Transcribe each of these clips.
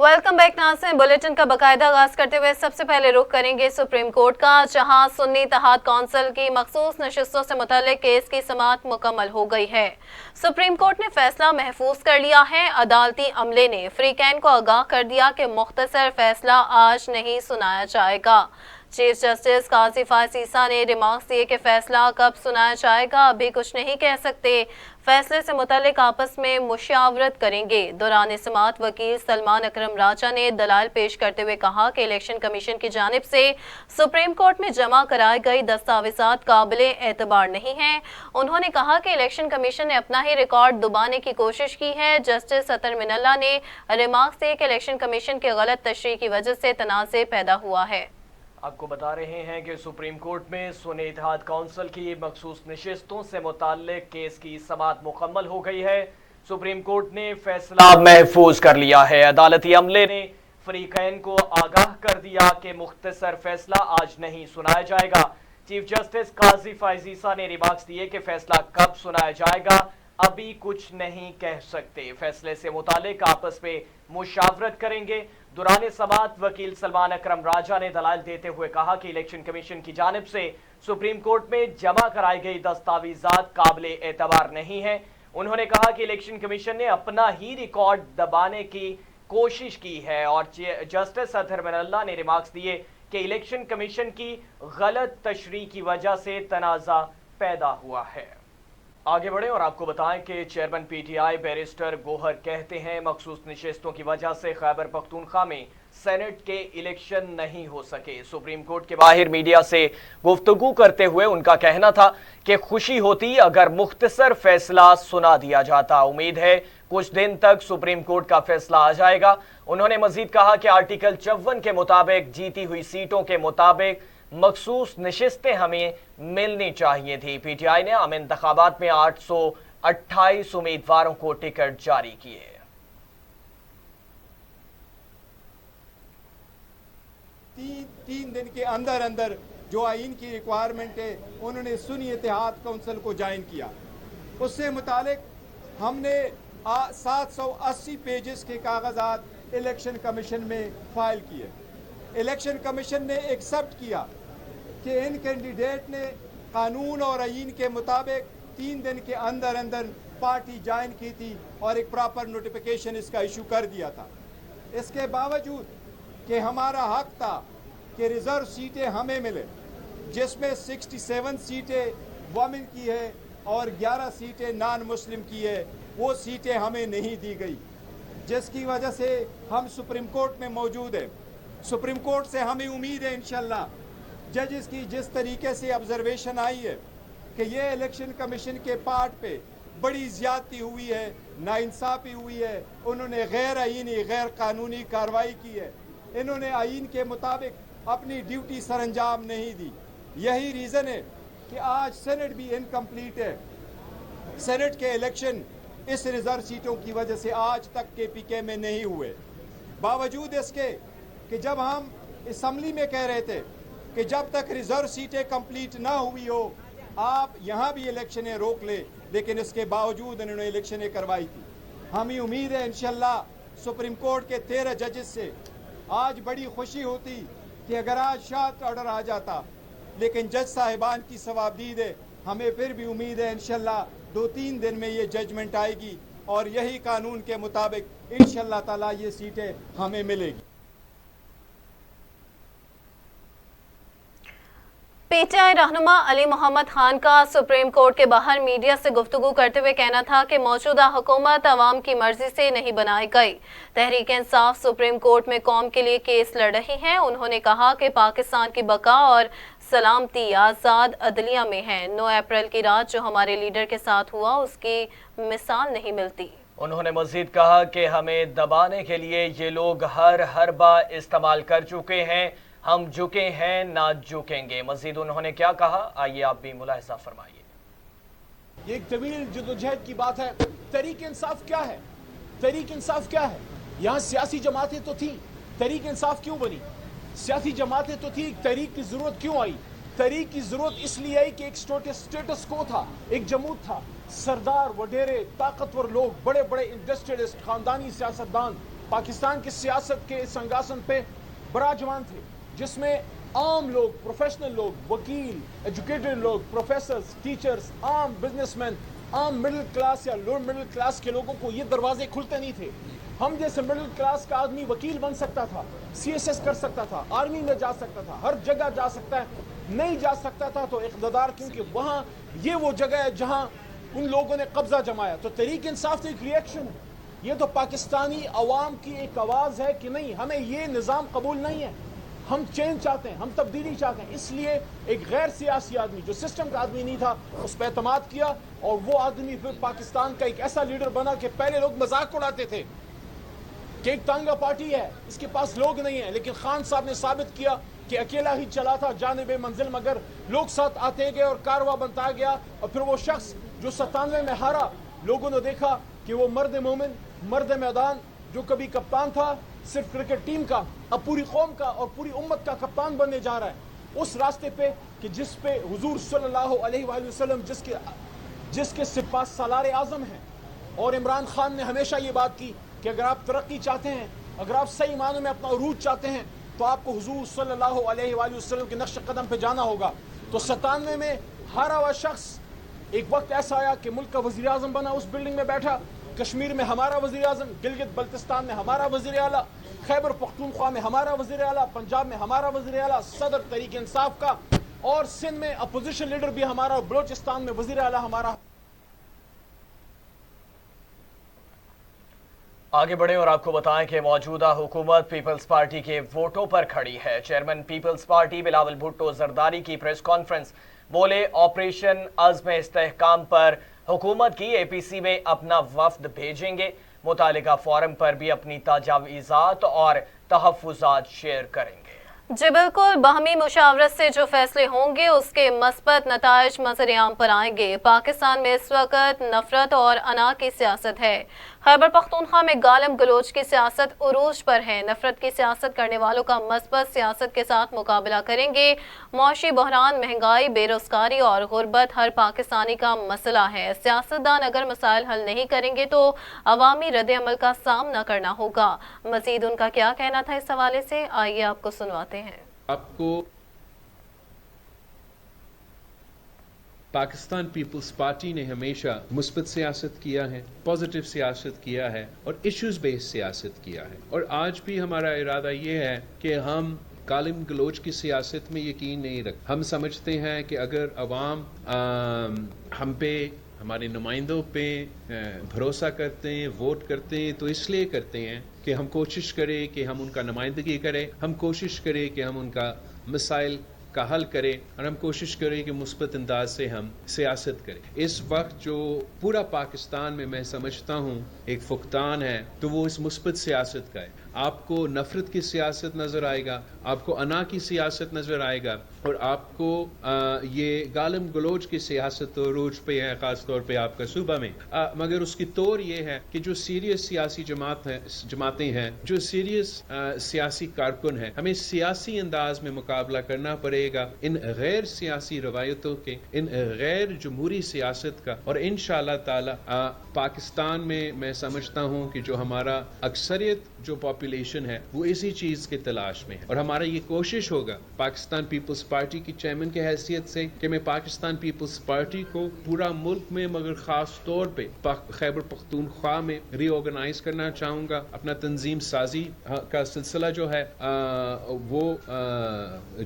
Welcome back नाज़रीन। Bulletin का बाकायदा आगाज करते हुए सबसे पहले रुख करेंगे सुप्रीम कोर्ट का, जहां सुन्नी इत्तेहाद कौंसिल की मखसूस नशिस्तों से मुतल्लिक केस की समाअत मुकम्मल हो गई है। सुप्रीम कोर्ट ने फैसला महफूज कर लिया है। अदालती अमले ने फ्रीकैन को आगाह कर दिया कि मुख्तसर फैसला आज नहीं सुनाया जाएगा। चीफ जस्टिस काजी फायज ईसा ने रिमार्क्स दिए कि फैसला कब सुनाया जाएगा अभी कुछ नहीं कह सकते, फैसले से मुतालिक आपस में मुशावरत करेंगे। दौरान समाअत वकील सलमान अकरम राजा ने दलाल पेश करते हुए कहा कि इलेक्शन कमीशन की जानिब से सुप्रीम कोर्ट में जमा कराए गए दस्तावेजात काबिले एतबार नहीं हैं। उन्होंने कहा कि इलेक्शन कमीशन ने अपना ही रिकॉर्ड दबाने की कोशिश की है। जस्टिस अतर मिनल्ला ने रिमार्क्स दिए कि इलेक्शन कमीशन की गलत तशरीह की वजह से तनाज़े पैदा हुआ है। आपको बता रहे हैं कि सुप्रीम कोर्ट में सुन्नी इत्तेहाद कौंसिल की मखसूस नशिस्तों से मुताल्लिक केस की समाअत मुकम्मल हो गई है। सुप्रीम कोर्ट ने फैसला महफूज कर लिया है। अदालती अमले ने फरीकैन को आगाह कर दिया कि मुख्तसर फैसला आज नहीं सुनाया जाएगा। चीफ जस्टिस काजी फायज ईसा ने रिमार्क्स दिए कि फैसला कब सुनाया जाएगा अभी कुछ नहीं कह सकते, फैसले से मुतालिक आपस में मुशावरत करेंगे। दौरान समाअत वकील सलमान अकरम राजा ने दलाल देते हुए कहा कि इलेक्शन कमीशन की जानिब से सुप्रीम कोर्ट में जमा कराई गई दस्तावेजात काबिले एतबार नहीं है। उन्होंने कहा कि इलेक्शन कमीशन ने अपना ही रिकॉर्ड दबाने की कोशिश की है और जस्टिस अतर मिनल्ला ने रिमार्क्स दिए कि इलेक्शन कमीशन की गलत तशरीह की वजह से तनाज़ा पैदा हुआ है। आगे बढ़े और आपको बताएं कि चेयरमैन पीटीआई बैरिस्टर गोहर कहते हैं मखसूस नशिस्तों की वजह से खैबर पख्तूनख्वा में सेनेट के इलेक्शन नहीं हो सके। सुप्रीम कोर्ट के बाहर मीडिया से गुफ्तगू करते हुए उनका कहना था कि खुशी होती अगर मुख्तसर फैसला सुना दिया जाता। उम्मीद है कुछ दिन तक सुप्रीम कोर्ट का फैसला आ जाएगा। उन्होंने मजीद कहा कि आर्टिकल 54 के मुताबिक जीती हुई सीटों के मुताबिक मखसूस नशिस्तें हमें मिलनी चाहिए थी। पीटीआई ने आम इंतखाबात में 828 उम्मीदवारों को टिकट जारी किए। तीन दिन के अंदर अंदर जो आइन की रिक्वायरमेंट है उन्होंने सुन्नी इत्तेहाद कौंसिल को ज्वाइन किया। उससे मुतालिक हमने 780 पेजेस के कागजात इलेक्शन कमीशन में फाइल किए। इलेक्शन कमीशन ने एक्सेप्ट किया कि इन कैंडिडेट ने कानून और आइन के मुताबिक 3 दिन के अंदर अंदर पार्टी ज्वाइन की थी और एक प्रॉपर नोटिफिकेशन इसका इशू कर दिया था। इसके बावजूद कि हमारा हक था कि रिजर्व सीटें हमें मिले, जिसमें 67 सीटें वमेन की है और 11 सीटें नॉन मुस्लिम की है, वो सीटें हमें नहीं दी गई, जिसकी वजह से हम सुप्रीम कोर्ट में मौजूद हैं। सुप्रीम कोर्ट से हमें उम्मीद है इंशाल्लाह जजेस की जिस तरीके से ऑब्जर्वेशन आई है कि ये इलेक्शन कमीशन के पार्ट पे बड़ी ज्यादती हुई है, नाइंसाफी हुई है, उन्होंने गैर आईनी गैर कानूनी कार्रवाई की है, इन्होंने आइन के मुताबिक अपनी ड्यूटी सरअंजाम नहीं दी। यही रीज़न है कि आज सेनेट भी इनकम्प्लीट है। सेनेट के इलेक्शन इस रिजर्व सीटों की वजह से आज तक KPK में नहीं हुए। बावजूद इसके कि जब हम असम्बली में कह रहे थे कि जब तक रिजर्व सीटें कंप्लीट ना हुई हो आप यहाँ भी इलेक्शनें रोक ले, लेकिन इसके बावजूद इन्होंने इलेक्शनें करवाई थी। हमें उम्मीद है इंशाल्लाह सुप्रीम कोर्ट के 13 जजेस से आज बड़ी खुशी होती कि अगर आज शार्ट ऑर्डर आ जाता, लेकिन जज साहिबान की सवाबदीद है। हमें फिर भी उम्मीद है इंशाल्लाह 2-3 दिन में ये जजमेंट आएगी और यही कानून के मुताबिक इंशाल्लाह ताला ये सीटें हमें मिलेगी। पीटीआई रहनुमा अली मोहम्मद खान का सुप्रीम कोर्ट के बाहर मीडिया से गुफ्तगू करते हुए कहना था कि मौजूदा हुकूमत अवाम की मर्जी से नहीं बनाई गई। तहरीक इंसाफ सुप्रीम कोर्ट में कौम के लिए केस लड़ रही है। उन्होंने कहा कि पाकिस्तान की बका और सलामती आज़ाद अदलिया में है। 9 अप्रैल की रात जो हमारे लीडर के साथ हुआ उसकी मिसाल नहीं मिलती। उन्होंने मजीद कहा कि हमें दबाने के लिए ये लोग हर हरबा इस्तेमाल कर चुके हैं, हम झुके हैं ना झुकेंगे। मजीद उन्होंने क्या कहा, आइए आप भी मुलाहिजा फरमाइए। ये एक तवील जदोजहद की बात है। तहरीक इंसाफ क्या है? तहरीक इंसाफ क्या है? यहाँ सियासी जमातें तो थी, तहरीक इंसाफ क्यों बनी? सियासी जमातें तो थी, तहरीक की जरूरत क्यों आई? तहरीक की जरूरत इसलिए आई कि एक स्टेटस को था, एक जमूत था, सरदार वडेरे ताकतवर लोग, बड़े बड़े इंडस्ट्रियलिस्ट, खानदानी सियासतदान पाकिस्तान की सियासत के संगासन पे बराजमान थे, जिसमें आम लोग, प्रोफेशनल लोग, वकील, एजुकेटेड लोग, प्रोफेसर्स, टीचर्स, आम बिजनेसमैन, आम मिडिल क्लास या लोअर मिडिल क्लास के लोगों को ये दरवाजे खुलते नहीं थे। हम जैसे मिडिल क्लास का आदमी वकील बन सकता था, CSS कर सकता था, आर्मी में जा सकता था, हर जगह जा सकता है। नहीं जा सकता था तो इक़्तिदार, क्योंकि वहाँ ये वो जगह है जहाँ उन लोगों ने कब्जा जमाया। तो तहरीक इंसाफ तो एक रिएक्शन है, ये तो पाकिस्तानी अवाम की एक आवाज़ है कि नहीं, हमें ये निज़ाम कबूल नहीं है, हम चेंज चाहते हैं, हम तब्दीली चाहते हैं। इसलिए एक गैर सियासी आदमी जो सिस्टम का आदमी नहीं था, उस पर एतमाद किया, और वो आदमी फिर पाकिस्तान का एक ऐसा लीडर बना कि पहले लोग मजाक उड़ाते थे कि एक तांगा पार्टी है, इसके पास लोग नहीं है, लेकिन खान साहब ने साबित किया कि अकेला ही चला था जानिबे मंजिल, मगर लोग साथ आते गए और कारवा बनता गया। और फिर वो शख्स जो 97 में हारा, लोगों ने देखा कि वो मर्द मोमिन, मर्द मैदान, जो कभी कप्तान था सिर्फ क्रिकेट टीम का, अब पूरी कौम का और पूरी उम्मत का कप्तान बनने जा रहा है, उस रास्ते पे कि जिस पे हुजूर सल्लल्लाहु अलैहि वसल्लम जिसके सिपाह सालार आज़म हैं। और इमरान खान ने हमेशा ये बात की कि अगर आप तरक्की चाहते हैं, अगर आप सही मानों में अपना उरूज चाहते हैं, तो आपको हुजूर सल्लल्लाहु अलैहि वसल्लम के नक्श कदम पे जाना होगा। तो 97 में हारा हुआ शख्स एक वक्त ऐसा आया कि मुल्क का वज़ीर आज़म बना, उस बिल्डिंग में बैठा, कश्मीर में हमारा वज़ीर आज़म, गिलगित बल्तिस्तान में हमारा वज़ीर आला, खैबर पख्तूनख्वा में हमारा वज़ीर आला, पंजाब में हमारा वज़ीर आला, सदर तहरीक इंसाफ का, और सिंध में अपोजिशन लीडर भी हमारा, बलोचिस्तान में वज़ीर आला हमारा। आगे बढ़े और आपको बताएं कि मौजूदा हुकूमत पीपल्स पार्टी के वोटों पर खड़ी है। चेयरमैन पीपल्स पार्टी बिलावल भुट्टो जरदारी की प्रेस कॉन्फ्रेंस, बोले ऑपरेशन अज़्म इस्तेहकाम पर हुकूमत की APC में अपना वफ्द भेजेंगे, मुतालिका फोरम पर भी अपनी तजावीज़ात और तहफ़्फ़ुज़ात शेयर करेंगे। जी बिल्कुल, बाहमी मुशावरत से जो फैसले होंगे उसके मस्बत नताइज मंजर-ए-आम पर आएंगे। पाकिस्तान में इस वक्त नफरत और अना की सियासत है। खैबर पख्तूनख्वा में गालम गलोच की सियासत उरूज पर है। नफरत की सियासत करने वालों का मस्बत सियासत के साथ मुकाबला करेंगे। मौशी बहरान, महंगाई, बेरोजगारी और गुर्बत हर पाकिस्तानी का मसला है। सियासतदान अगर मसाइल हल नहीं करेंगे तो अवामी रद्द-ए-अमल का सामना करना होगा। मजीद उनका क्या कहना था इस हवाले से, आइए आपको सुनवाते हैं। आपको पाकिस्तान पीपल्स पार्टी ने हमेशा मुस्बत सियासत किया है, पॉजिटिव सियासत किया है और इश्यूज बेस्ड सियासत किया है। और आज भी हमारा इरादा ये है कि हम गालिम गलोच की सियासत में यकीन नहीं रखते। हम समझते हैं कि अगर अवाम हम पे, हमारे नुमाइंदों पे भरोसा करते हैं, वोट करते हैं, तो इसलिए करते हैं कि हम कोशिश करें कि हम उनका नुमाइंदगी करें, हम कोशिश करें कि हम उनका मसाइल का हल करें और हम कोशिश करें कि मुस्बत अंदाज से हम सियासत करें। इस वक्त जो पूरा पाकिस्तान में मैं समझता हूँ एक फुकतान है, तो वो इस मुस्बत सियासत का है। आपको नफरत की सियासत नज़र आएगा, आपको अना की सियासत नज़र आएगा और आपको ये गालिम गलोच की सियासत तो रूज पे है, ख़ास तौर पे आपका सूबा में। मगर उसकी तौर ये है कि जो सीरियस सियासी जमातें हैं, जो सीरियस सियासी कारकुन हैं, हमें सियासी अंदाज में मुकाबला करना पड़ेगा इन गैर सियासी रवायतों के, इन गैर जमहूरी सियासत का। और इंशाअल्लाह ताला पाकिस्तान में मैं समझता हूँ कि जो हमारा अक्सरियत जो पॉपुलेशन है वो इसी चीज के तलाश में है। और हमारा ये कोशिश होगा पाकिस्तान पीपल्स पार्टी की चेयरमैन की हैसियत से कि मैं पाकिस्तान पीपल्स पार्टी को पूरा मुल्क में मगर खास तौर पे खैबर पख्तूनख्वा में रीऑर्गेनाइज करना चाहूँगा। अपना तंजीम साजी का सिलसिला जो है वो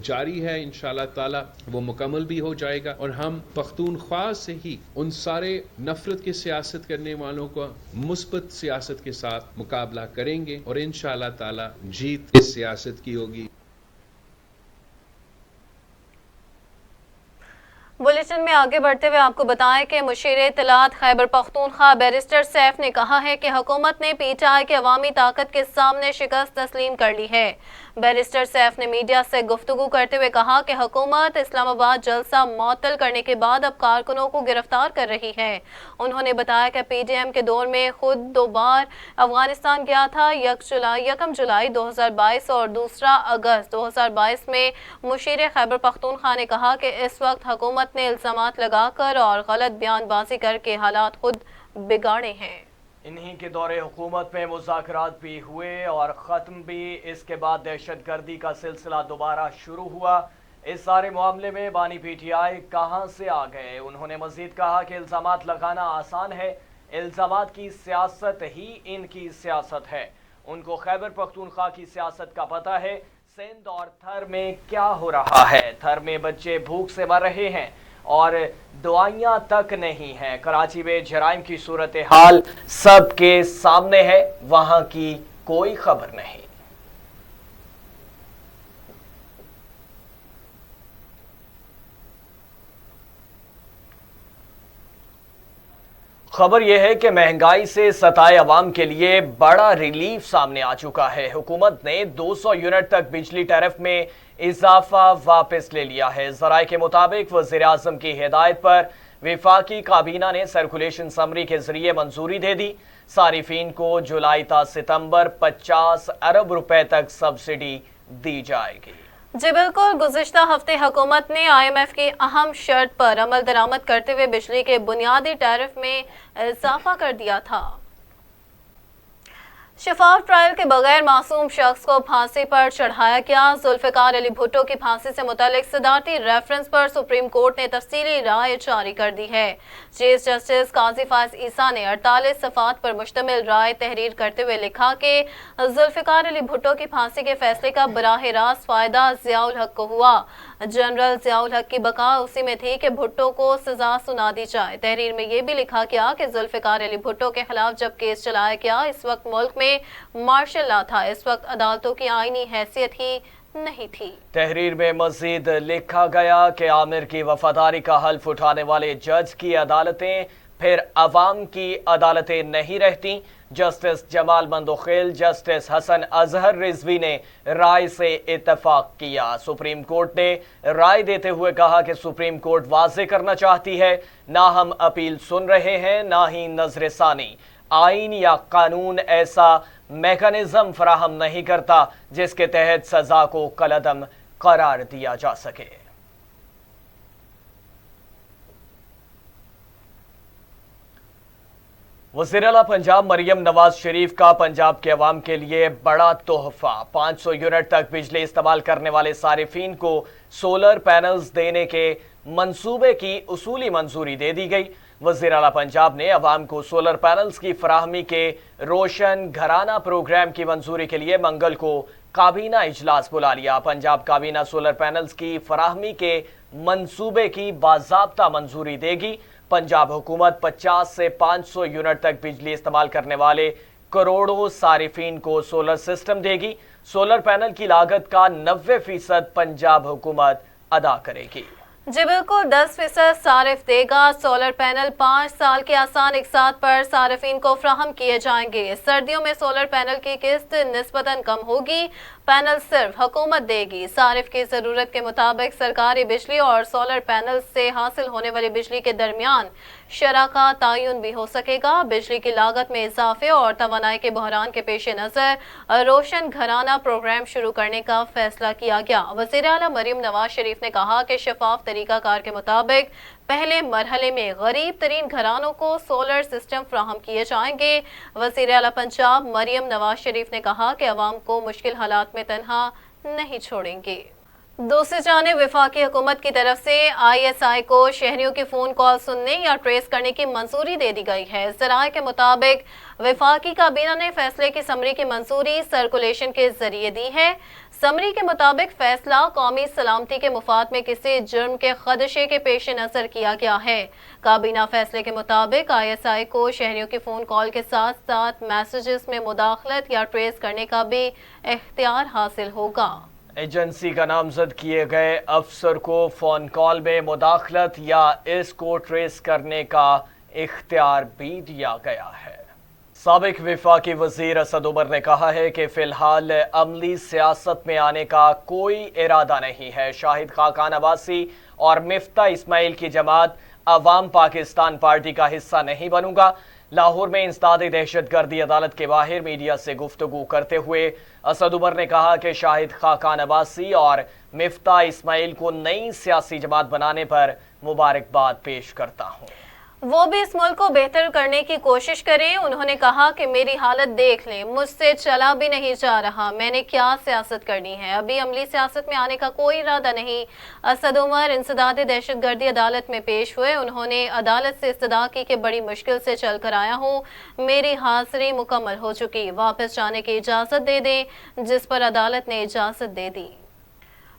जारी है, इंशाअल्लाह ताला वो मुकम्मल भी हो जाएगा और हम पख्तूनख्वा से ही उन सारे नफरत की सियासत करने वालों को मुस्बत सियासत के साथ मुकाबला करेंगे और इंशाअल्लाह ताला जीत इस सियासत की होगी। बुलेटिन में आगे बढ़ते हुए आपको बताएं कि मुशीर इत्तलात खैबर पख्तूनख्वा बैरिस्टर सैफ ने कहा है कि हुकूमत ने PTI की अवामी ताकत के सामने शिकस्त तस्लीम कर ली है। बैरिस्टर सैफ ने मीडिया से गुफ्तगू करते हुए कहा कि हुकूमत इस्लामाबाद जलसा मुअत्तल करने के बाद अब कारकुनों को गिरफ्तार कर रही है। उन्होंने बताया कि PDM के दौर में खुद 2 बार अफगानिस्तान गया था, 1 जुलाई 2022 और 2 अगस्त 2022 में। मुशीर खैबर पख्तूनख्वा ने कहा कि इस वक्त हुकूमत ने इल्जामात लगाकर और गलत बयानबाजी करके हालात खुद बिगाड़े हैं। इन्हीं के दौरे हुकूमत में मुज़ाकरात भी हुए और ख़त्म भी। इसके बाद दहशत गर्दी का सिलसिला दोबारा शुरू हुआ। इस सारे मामले में बानी पीटीआई कहां से आ गए? उन्होंने मज़ीद कहा कि इल्ज़ामात लगाना आसान है, इल्ज़ामात की सियासत ही इनकी सियासत है। उनको खैबर पख्तूनख्वा की सियासत का पता है। सिंध और थर में क्या हो रहा है? थर में बच्चे भूख से मर रहे हैं और दवाइयाँ तक नहीं हैं। कराची में जराइम की सूरत हाल सबके सामने है, वहाँ की कोई खबर नहीं। खबर यह है कि महंगाई से सताए अवाम के लिए बड़ा रिलीफ सामने आ चुका है। हुकूमत ने 200 यूनिट तक बिजली टैरिफ में इजाफा वापस ले लिया है। ज़राए के मुताबिक वज़ीर आज़म की हिदायत पर वफाकी काबीना ने सर्कुलेशन समरी के जरिए मंजूरी दे दी। सारिफीन को जुलाई ता सितंबर 50 अरब रुपए तक सब्सिडी दी जाएगी। जी बिल्कुल, गुज़िश्ता हफ्ते हुकूमत ने IMF की अहम शर्त पर अमल दरामद करते हुए बिजली के बुनियादी टैरिफ में इजाफा कर दिया था। शफाफ ट्रायल के बगैर मासूम शख्स को फांसी पर चढ़ाया गया। जुल्फ़िकार अली भुट्टो की फांसी से मुतालिक सदारती रेफरेंस पर सुप्रीम कोर्ट ने तफसीली राय जारी कर दी है। चीफ जस्टिस काजी फायज ईसा ने 48 सफ़ात पर मुश्तमिल राय तहरीर करते हुए लिखा कि जुल्फ़िकार अली भुट्टो की फांसी के फैसले का बराह रास्त फ़ायदा ज़ियाउल हक को हुआ। जनरल ज़ियाउल हक की बका उसी में थी कि भुट्टो को सजा सुना दी जाए। तहरीर में यह भी लिखा गया कि जुल्फ़िकार अली भुट्टो के खिलाफ जब केस चलाया गया, इस वक्त मुल्क में मार्शल लॉ था, इस वक्त अदालतों की आईनी हैसियत ही नहीं थी। तहरीर में मजीद लिखा गया कि आमिर की वफादारी का हल्फ उठाने वाले जज की अदालतें फिर अवाम की अदालतें नहीं रहती। जस्टिस जमाल मंदोखेल, जस्टिस हसन अजहर रिजवी ने राय से इत्तफाक किया। सुप्रीम कोर्ट ने राय देते हुए कहा कि सुप्रीम कोर्ट वाज़े करना चाहती है, ना हम अपील सुन रहे हैं, ना ही नजर सानी। आईन या कानून ऐसा मैकेनिज्म फराहम नहीं करता जिसके तहत सजा को कलअदम करार दिया जा सके। वज़ीर आला पंजाब मरियम नवाज शरीफ का पंजाब के अवाम के लिए बड़ा तोहफा। 500 यूनिट तक बिजली इस्तेमाल करने वाले सारिफीन को सोलर पैनल्स देने के मंसूबे की उसूली मंजूरी दे दी गई। वज़ीर आला पंजाब ने अवाम को सोलर पैनल्स की फराहमी के रोशन घराना प्रोग्राम की मंजूरी के लिए मंगल को काबीना इजलास बुला लिया। पंजाब काबीना सोलर पैनल्स की फराहमी के मंसूबे की बाज़ाब्ता मंजूरी देगी। पंजाब हुकूमत 50 से 500 यूनिट तक बिजली इस्तेमाल करने वाले करोड़ों सारिफीन को सोलर सिस्टम देगी। सोलर पैनल की लागत का 90% पंजाब हुकूमत अदा करेगी। जी बिल्कुल, 10% सारिफ देगा। सोलर पैनल 5 साल के आसान इकसात पर सारिफीन को फ्राहम किए जाएंगे। सर्दियों में सोलर पैनल की किस्त निस्बतन कम होगी। पैनल सिर्फ हुकूमत देगी। सारिफ की ज़रूरत के मुताबिक सरकारी बिजली और सोलर पैनल से हासिल होने वाली बिजली के दरमियान शरह का तयन भी हो सकेगा। बिजली की लागत में इजाफे और तवानाई के बहरान के पेश नज़र रोशन घराना प्रोग्राम शुरू करने का फैसला किया गया। वज़ीर आला मरियम नवाज शरीफ ने कहा कि शफाफ तरीका कार के मुताबिक पहले मरहले में गरीब तरीन घरानों को सोलर सिस्टम फ्राहम किए जाएंगे। वज़ीर आला पंजाब मरियम नवाज शरीफ ने कहा कि अवाम को मुश्किल हालात में तन्हा नहीं छोड़ेंगे। दूसरी जानिब वफाकी हुकूमत की तरफ से ISI को शहरियों की फ़ोन कॉल सुनने या ट्रेस करने की मंजूरी दे दी गई है। ज़राए के मुताबिक वफाकी काबीना ने फैसले की समरी की मंजूरी सर्कुलेशन के जरिए दी है। समरी के मुताबिक फैसला कौमी सलामती के मुफाद में किसी जुर्म के खदशे के पेश नज़र किया गया है। काबीना फैसले के मुताबिक ISI को शहरियों की फ़ोन कॉल के साथ साथ मैसेजेस में मुदाखलत या ट्रेस करने का भी इख्तियार हासिल होगा। एजेंसी का नामजद किए गए अफसर को फ़ोन कॉल में मुदाखलत या इसको ट्रेस करने का इख्तियार भी दिया गया है। साबिक वफाकी वज़ीर असद उमर ने कहा है कि फ़िलहाल अमली सियासत में आने का कोई इरादा नहीं है। शाहिद खाकान अब्बासी और मिफ्ता इस्माइल की जमात अवाम पाकिस्तान पार्टी का हिस्सा नहीं बनूंगा। लाहौर में इंसदाद दहशतगर्दी अदालत के बाहर मीडिया से गुफ्तगू करते हुए असद उमर ने कहा कि शाहिद खाकान अब्बासी और मिफ्ता इस्माइल को नई सियासी जमात बनाने पर मुबारकबाद पेश करता हूँ। वो भी इस मुल्क को बेहतर करने की कोशिश करें। उन्होंने कहा कि मेरी हालत देख लें, मुझसे चला भी नहीं जा रहा, मैंने क्या सियासत करनी है, अभी अमली सियासत में आने का कोई इरादा नहीं। असद उमर इंसदाद दहशतगर्दी अदालत में पेश हुए। उन्होंने अदालत से इस्तदा की कि बड़ी मुश्किल से चल कर आया हूँ, मेरी हाजिरी मुकम्मल हो चुकी, वापस जाने की इजाज़त दे दें, जिस पर अदालत ने इजाज़त दे दी।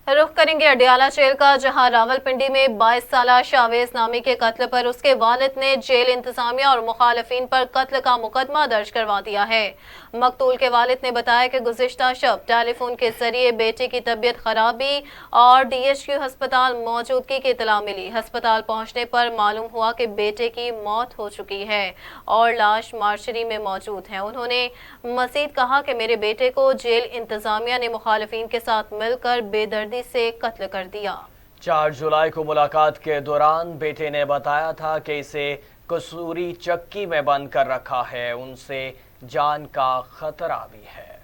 रुख करेंगे अडियाला जेल का, जहां रावलपिंडी में 22 साला शावेज नामी के कत्ल पर उसके वालिद ने जेल इंतजामिया और मुखालफिन पर कत्ल का मुकदमा दर्ज करवा दिया है। मकतूल के वालिद ने बताया कि गुज़िश्ता शब टेलीफोन के जरिए बेटे की तबीयत खराबी और DHQ हस्पताल मौजूदगी की इतला मिली। हस्पताल पहुंचने पर मालूम हुआ कि बेटे की मौत हो चुकी है और लाश मार्चरी में मौजूद है। उन्होंने मजीद कहा कि मेरे बेटे को जेल इंतजामिया ने मुखालफिन के साथ मिलकर बेदर्दी से कत्ल कर दिया। 4 जुलाई को मुलाकात के दौरान बेटे ने बताया था कि इसे कसूरी चक्की में बंद कर रखा है, उनसे जान का खतरा भी है।